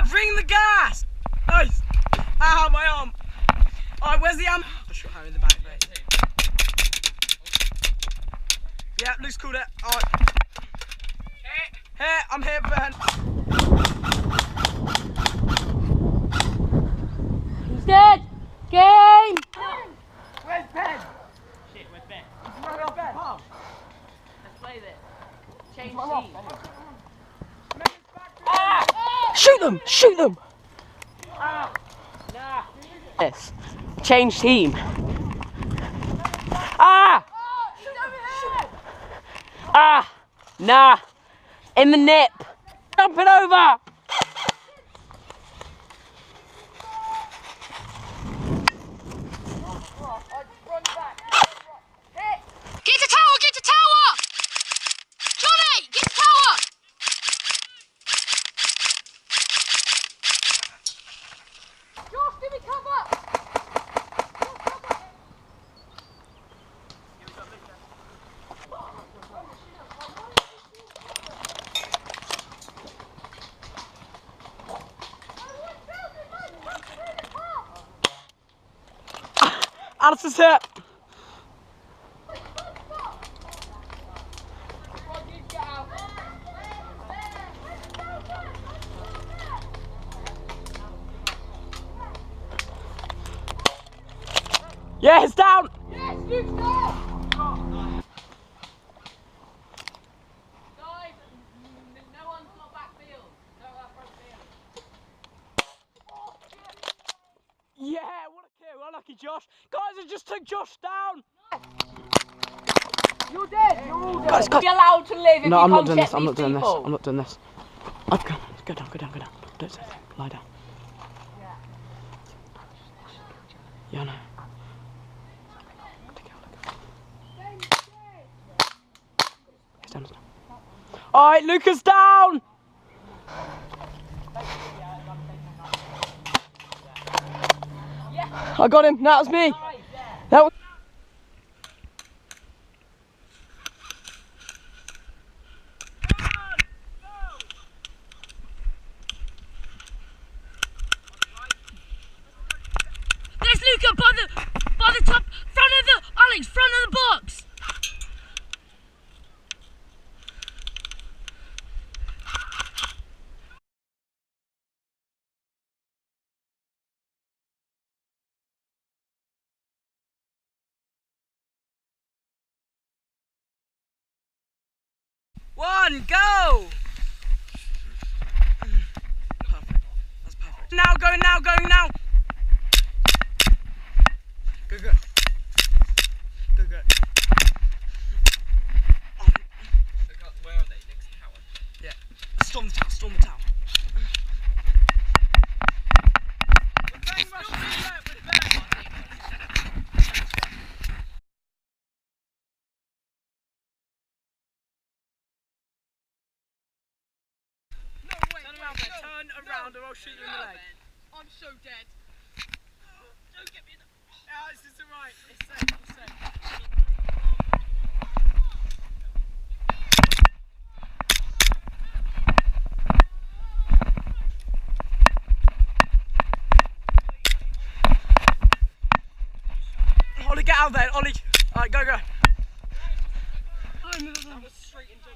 Bring the gas! Nice! Ow, my arm! Alright, where's the ammo? I shot her in the back, mate. Yeah, Luke's called it. Alright. Here, I'm here, Ben. He's dead! Game! Where's Ben? Shit, where's Ben? Where's Ben? Let's play this. Change team. Ah! Shoot them! Shoot them! Nah. Yes. Change team. Ah! Ah! Nah. In the nip. Jump it over! Get the tower! Get the tower! Johnny! Get the tower! Josh, give me cover! Alice's hit! Yeah, it's down! Yes, Luke's down! Guys, no one's got backfield. No front field. Yeah, what a kill. Unlucky Josh. Guys, I just took Josh down. You're dead! You're all dead! Guys, Be allowed to live if no, you I'm not can't doing check this. I'm not these doing this. people. I'm not doing this. I've go down, go down, go down. Don't say anything. Lie down. Yeah, I know. He's down, he's down. Alright, Lucas down! I got him. That was me. That was. There's Luca by the top, front of the, Alex, front of the box. One, go! Perfect. That's perfect. Now, going now, going now. Go, go. Go, go. Oh. Where are they? Next tower? Yeah. Storm the tower, storm the tower. We're playing Russian roulette with Ben. Turn around or I'll shoot you in the leg. I'm so dead. Don't get me in the... Ah, this is alright. It's safe, it's safe. Ollie, get out there, Ollie. Alright, go, go. That was straight into